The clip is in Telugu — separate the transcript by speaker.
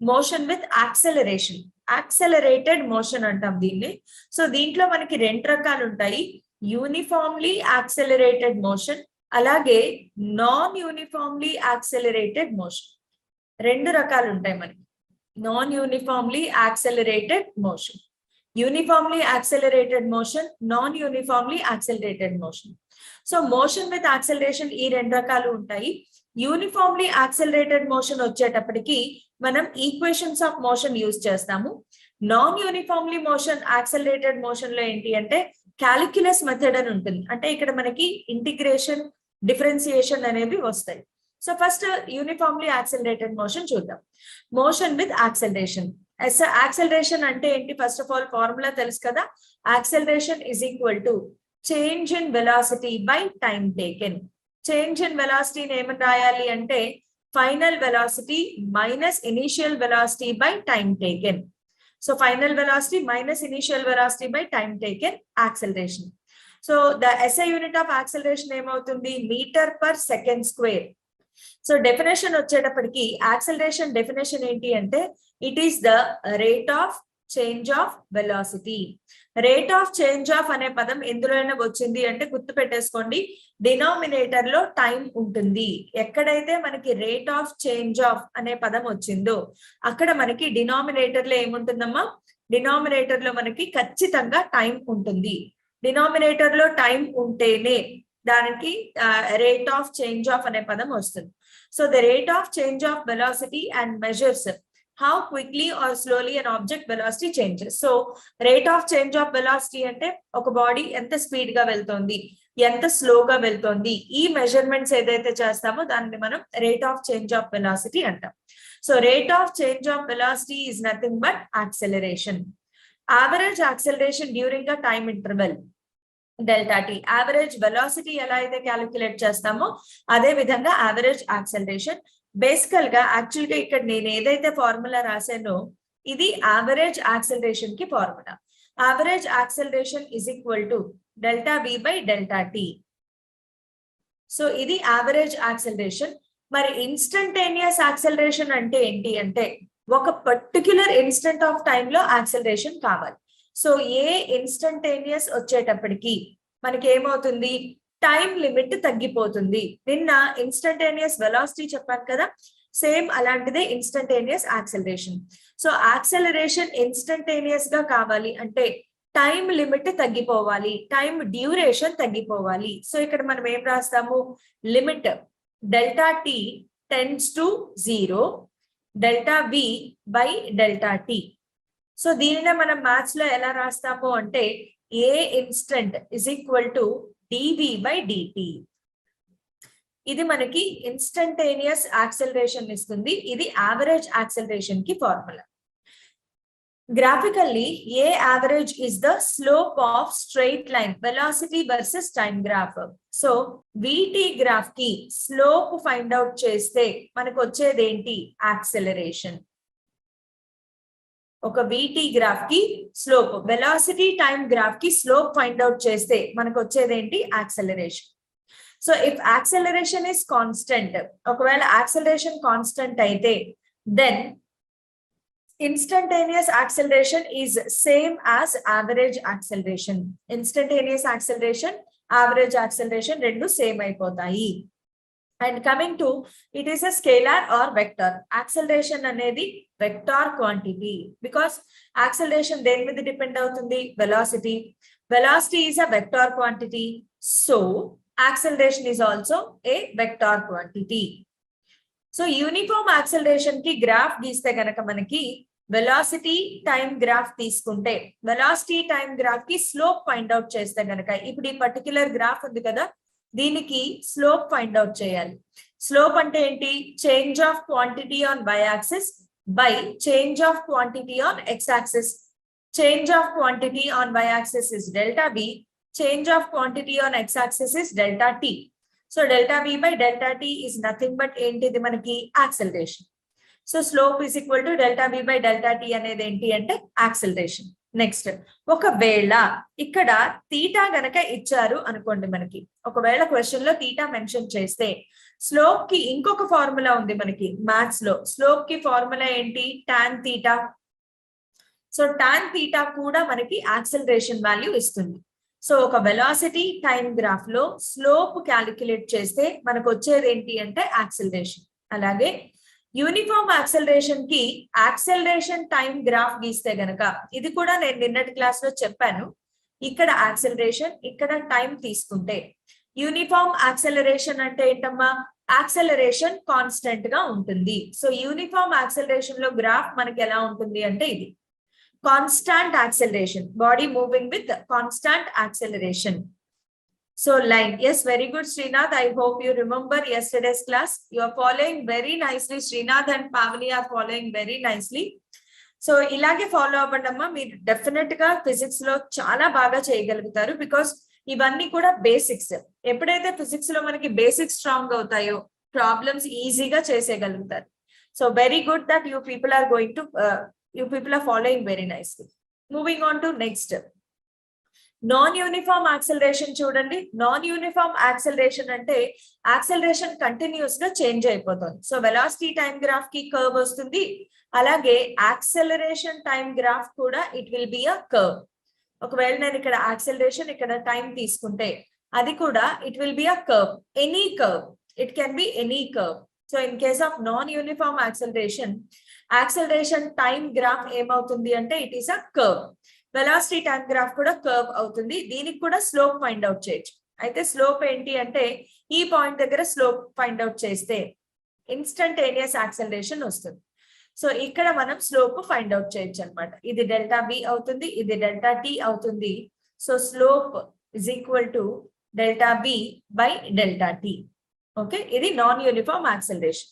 Speaker 1: మోషన్ విత్ యాక్సెలరేషన్, యాక్సెలరేటెడ్ మోషన్ అంటాం దీన్ని. సో దీంట్లో మనకి రెండు రకాలు ఉంటాయి, యూనిఫామ్లీ యాక్సెలరేటెడ్ మోషన్, అలాగే నాన్ యూనిఫామ్లీ యాక్సెలరేటెడ్ మోషన్. రెండు రకాలు ఉంటాయి మనకి, non uniformly accelerated motion, uniformly accelerated motion, non uniformly accelerated motion. So motion with acceleration ఈ రెండు రకాలు ఉంటాయి. యూనిఫామ్లీ యాక్సెలరేటెడ్ మోషన్ వచ్చేటప్పటికి మనం ఈక్వేషన్స్ ఆఫ్ మోషన్ యూజ్ చేస్తాము. నాన్ యూనిఫామ్లీ మోషన్ యాక్సెలరేటెడ్ మోషన్ లో ఏంటి అంటే క్యాలిక్యులస్ మెథడ్ అని ఉంటుంది, అంటే ఇక్కడ మనకి ఇంటిగ్రేషన్, డిఫరెన్సియేషన్ అనేవి వస్తాయి. So first uniformly accelerated motion చూద్దాం. మోషన్ విత్ యాక్సెలరేషన్, యాక్సెలరేషన్ అంటే ఏంటి, ఫస్ట్ ఆఫ్ ఆల్ ఫార్ములా తెలుసు కదా, acceleration is equal to change in velocity by time taken. Change in వెలాసిటీని ఏమని రాయాలి అంటే final velocity minus initial velocity by time taken. So final velocity minus initial velocity by time taken acceleration. So the SI unit of acceleration ఏమవుతుంది, metre per second square. So definition వచ్చేటప్పటికి యాక్సెలరేషన్ డెఫినేషన్ ఏంటి అంటే it is the rate of change of velocity. Rate of change of అనే పదం ఎందులోనే వచ్చింది అంటే గుర్తు పెట్టేసుకోండి, డినామినేటర్ లో టైం ఉంటుంది. ఎక్కడైతే మనకి రేట్ ఆఫ్ చేంజ్ ఆఫ్ అనే పదం వచ్చిందో అక్కడ మనకి డినామినేటర్ లో ఏముంటుందమ్మా, డినామినేటర్ లో మనకి ఖచ్చితంగా టైం ఉంటుంది. డినామినేటర్ లో టైం ఉంటేనే దానికి రేట్ ఆఫ్ చేంజ్ ఆఫ్ అనే పదం వస్తుంది. So the rate of change of velocity and measures how quickly or slowly an object velocity changes. So rate of change of velocity అంటే ఒక బాడీ ఎంత స్పీడ్ గా వెళ్తోంది, ఎంత స్లోగా వెళ్తోంది, ఈ మెజర్మెంట్స్ ఏదైతే చేస్తామో దాన్ని మనం rate of change of velocity అంటాం. So rate of change of velocity is nothing but acceleration. Average acceleration during a time interval delta T. Average velocity ఎలా అయితే క్యాలిక్యులేట్ చేస్తామో అదే విధంగా యావరేజ్ యాక్సెలరేషన్. బేసికల్ గా యాక్చువల్ గా ఇక్కడ నేను ఏదైతే ఫార్ములా రాశానో ఇది యావరేజ్ యాక్సెలరేషన్ కి formula. Average acceleration is equal to delta V by delta T. So ఇది యావరేజ్ యాక్సెలరేషన్. మరి ఇన్స్టంటేనియస్ యాక్సెలరేషన్ అంటే ఏంటి అంటే ఒక పర్టిక్యులర్ ఇన్స్టెంట్ ఆఫ్ టైమ్ లో యాక్సెలరేషన్ కావాలి. సో ఏ ఇన్స్టంటేనియస్ వచ్చేటప్పటికి మనకి ఏమవుతుంది, టైం లిమిట్ తగ్గిపోతుంది. నిన్న ఇన్స్టంటేనియస్ వెలాసిటీ చెప్పాను కదా, సేమ్ అలాంటిదే instantaneous acceleration. So acceleration instantaneous గా కావాలి అంటే టైం లిమిట్ తగ్గిపోవాలి, టైం డ్యూరేషన్ తగ్గిపోవాలి. సో ఇక్కడ మనం ఏం రాస్తాము, limit delta T tends to 0 delta V by delta T. So దీనినే మనం మ్యాథ్స్ లో ఎలా రాస్తాము అంటే A instant is equal to dV by dt. ఇది మనకి ఇన్స్టంటేనియస్ యాక్సెలరేషన్ ఇస్తుంది. ఇది యావరేజ్ యాక్సెలరేషన్ కి formula. Graphically A average is the slope of straight line velocity versus time graph. So VT graph కి స్లోప్ ఫైండ్ అవుట్ చేస్తే మనకు వచ్చేది ఏంటి, యాక్సెలరేషన్. ఒక VT గ్రాఫ్ కి స్లోప్, వెలాసిటీ టైం గ్రాఫ్ కి స్లోప్ ఫైండ్ అవుట్ చేస్తే మనకు వచ్చేది ఏంటి, acceleration. So if acceleration is constant, ఒకవేళ యాక్సెలరేషన్ కాన్స్టెంట్ అయితే then instantaneous acceleration is same as average acceleration. Instantaneous acceleration, average acceleration రెండు సేమ్ అయిపోతాయి. And coming to it is a scalar or vector. Acceleration అనేది వెక్టార్ క్వాంటిటీ బికాస్ యాక్సెలరేషన్ దేని మీద డిపెండ్ అవుతుంది, velocity. Velocity is a vector quantity, so acceleration is also a vector quantity. So uniform acceleration కి గ్రాఫ్ గీస్తే గనక మనకి వెలాసిటీ టైం గ్రాఫ్ తీసుకుంటే వెలాసిటీ టైం గ్రాఫ్ కి స్లోప్ ఫైండ్ అవుట్ చేస్తే గనక ఇప్పుడు ఈ పర్టిక్యులర్ గ్రాఫ్ ఉంది కదా, దీనికి స్లోప్ ఫైండ్ అవుట్ చేయాలి. స్లోప్ అంటే ఏంటి, change of quantity on y axis by change of quantity on x axis. Change of quantity on y axis is delta V, change of quantity on x axis is delta t. So delta V by delta t is nothing but ఏంటిది మనకి acceleration. So slope is equal to delta V by delta t అనేది ఏంటి అంటే యాక్సెలరేషన్. నెక్స్ట్, ఒకవేళ ఇక్కడ తీటా గనక ఇచ్చారు అనుకోండి, మనకి ఒకవేళ క్వశ్చన్ లో తీటా మెన్షన్ చేస్తే స్లోప్ కి ఇంకొక ఫార్ములా ఉంది మనకి మ్యాథ్స్ లో. స్లోప్ కి ఫార్ములా ఏంటి? Tan theta. So tan theta కూడా మనకి యాక్సలరేషన్ వాల్యూ ఇస్తుంది. సో ఒక వెలాసిటీ టైం గ్రాఫ్ లో స్లోప్ క్యాలిక్యులేట్ చేస్తే మనకు వచ్చేది ఏంటి అంటే యాక్సలరేషన్. అలాగే యూనిఫామ్ యాక్సలరేషన్ కి యాక్సలరేషన్ టైం గ్రాఫ్ గీస్తే గనక, ఇది కూడా నేను నిన్నటి క్లాస్ లో చెప్పాను, ఇక్కడ యాక్సలరేషన్ ఇక్కడ టైం తీసుకుంటే యూనిఫామ్ యాక్సలరేషన్ అంటే ఏంటమ్మా? యాక్సలరేషన్ కాన్స్టెంట్ గా ఉంటుంది. సో యూనిఫామ్ యాక్సలరేషన్ లో గ్రాఫ్ మనకి ఎలా ఉంటుంది అంటే ఇది constant acceleration, body moving with constant acceleration. So line, yes, very good Srinath. I hope you remember yesterday's class. You are following very nicely. Srinath and Pavani are following very nicely. So ilage follow avvandamma, meer definite ga physics lo chaala baga cheyagalugutaru because ivanni kuda basics. Eppudaithe physics lo manaki basics strong avutayo problems easy ga chesegalugutaru. So very good that you people are going to you people are following very nicely. Moving on to next. Non-uniform acceleration చూడండి. Non-uniform acceleration అంటే యాక్సలరేషన్ కంటిన్యూస్ గా చేంజ్ అయిపోతుంది. సో వెలాసిటీ టైం గ్రాఫ్ కి కర్వ్ వస్తుంది, అలాగే యాక్సలరేషన్ టైం గ్రాఫ్ కూడా it will be a curve. ఒకవేళ నేను ఇక్కడ యాక్సలరేషన్ ఇక్కడ టైం తీసుకుంటే అది కూడా it will be a curve, any curve, it can be any curve. So in case of non uniform acceleration time graph ఏమవుతుంది అంటే it is a curve. Velocity time graph కూడా కర్వ్ అవుతుంది. దీనికి కూడా స్లోప్ ఫైండ్ అవుట్ చేయొచ్చు. అయితే స్లోప్ ఏంటి అంటే ఈ పాయింట్ దగ్గర స్లోప్ ఫైండ్ అవుట్ చేస్తే ఇన్స్టంటేనియస్ యాక్సలరేషన్ వస్తుంది. సో ఇక్కడ మనం స్లోప్ ఫైండ్ అవుట్ చేయొచ్చు అనమాట. ఇది డెల్టా బి అవుతుంది, ఇది డెల్టా టీ అవుతుంది. So slope is equal to delta B by delta T. Okay, ఇది నాన్ యూనిఫామ్ యాక్సలరేషన్.